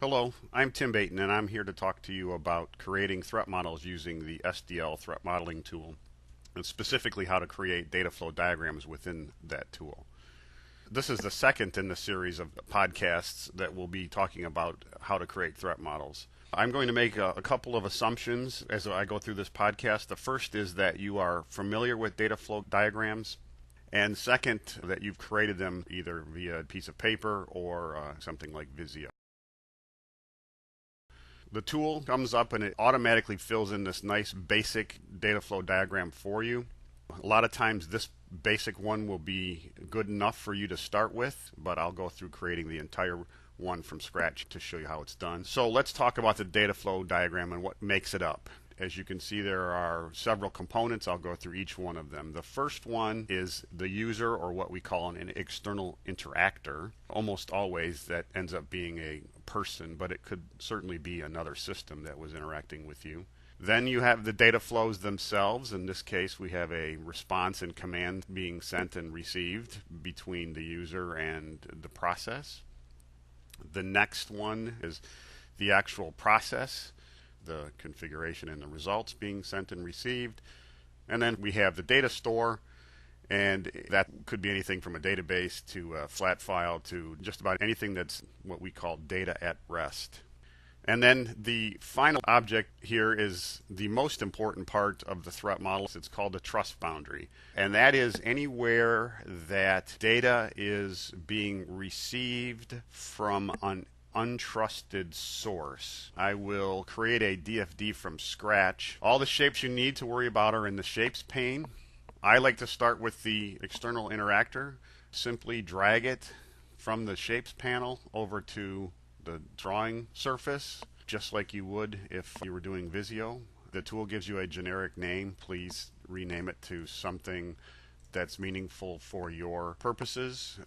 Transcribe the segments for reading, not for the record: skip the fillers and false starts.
Hello, I'm Tim Baton, and I'm here to talk to you about creating threat models using the SDL threat modeling tool, and specifically how to create data flow diagrams within that tool. This is the second in the series of podcasts that will be talking about how to create threat models. I'm going to make a couple of assumptions as I go through this podcast. The first is that you are familiar with data flow diagrams, and second, that you've created them either via a piece of paper or something like Visio. The tool comes up and it automatically fills in this nice basic data flow diagram for you. A lot of times this basic one will be good enough for you to start with, but I'll go through creating the entire one from scratch to show you how it's done. So let's talk about the data flow diagram and what makes it up. As you can see, there are several components. I'll go through each one of them. The first one is the user, or what we call an external interactor. Almost always that ends up being a person, but it could certainly be another system that was interacting with you. Then you have the data flows themselves. In this case, we have a response and command being sent and received between the user and the process. The next one is the actual process, the configuration and the results being sent and received. And then we have the data store, and that could be anything from a database to a flat file to just about anything that's what we call data at rest. And then the final object here is the most important part of the threat model. It's called a trust boundary. And that is anywhere that data is being received from an untrusted source. I will create a DFD from scratch. All the shapes you need to worry about are in the shapes pane. I like to start with the external interactor. Simply drag it from the shapes panel over to the drawing surface, just like you would if you were doing Visio. The tool gives you a generic name. Please rename it to something that's meaningful for your purposes.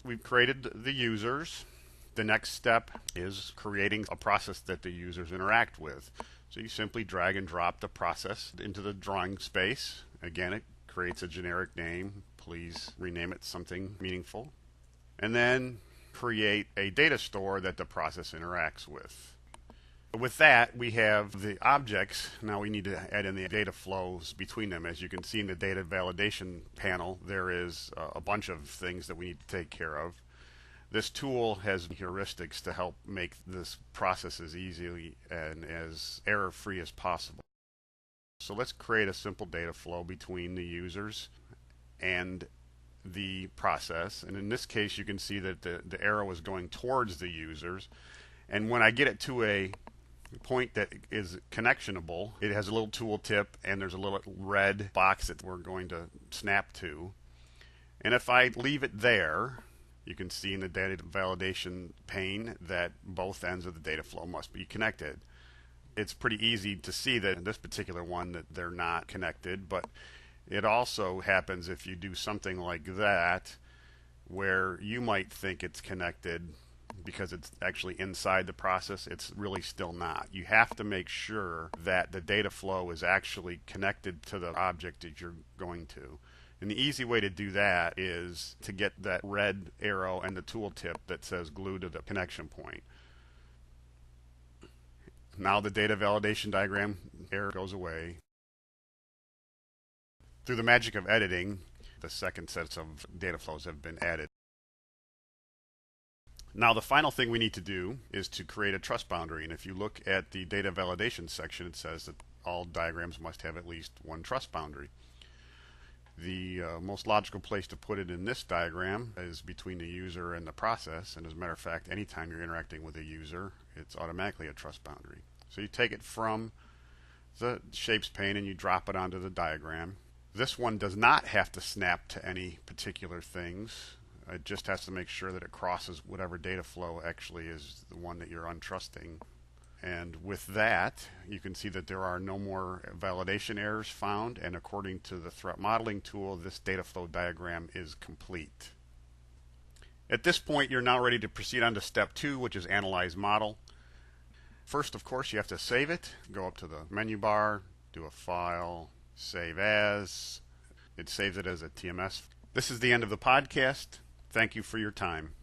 We've created the users. The next step is creating a process that the users interact with. So you simply drag and drop the process into the drawing space. Again, it creates a generic name. Please rename it something meaningful. And then create a data store that the process interacts with. With that, we have the objects. Now we need to add in the data flows between them. As you can see in the data validation panel, there is a bunch of things that we need to take care of. This tool has heuristics to help make this process as easy and as error-free as possible. So let's create a simple data flow between the users and the process. And in this case, you can see that the arrow is going towards the users. And when I get it to a point that is connectionable, it has a little tooltip and there's a little red box that we're going to snap to. And if I leave it there, you can see in the data validation pane that both ends of the data flow must be connected. It's pretty easy to see that in this particular one that they're not connected, but it also happens if you do something like that, where you might think it's connected because it's actually inside the process. It's really still not. You have to make sure that the data flow is actually connected to the object that you're going to. And the easy way to do that is to get that red arrow and the tooltip that says glue to the connection point. Now the data validation diagram error goes away. Through the magic of editing, the second sets of data flows have been added. Now the final thing we need to do is to create a trust boundary. And if you look at the data validation section, it says that all diagrams must have at least one trust boundary. The most logical place to put it in this diagram is between the user and the process. And as a matter of fact, anytime you're interacting with a user, it's automatically a trust boundary. So you take it from the shapes pane and you drop it onto the diagram. This one does not have to snap to any particular things. It just has to make sure that it crosses whatever data flow actually is the one that you're untrusting. And with that, you can see that there are no more validation errors found, and according to the threat modeling tool, this data flow diagram is complete. At this point, you're now ready to proceed on to step 2, which is analyze model. First, of course, you have to save it. Go up to the menu bar, do a file, save as. It saves it as a TMS. This is the end of the podcast. Thank you for your time.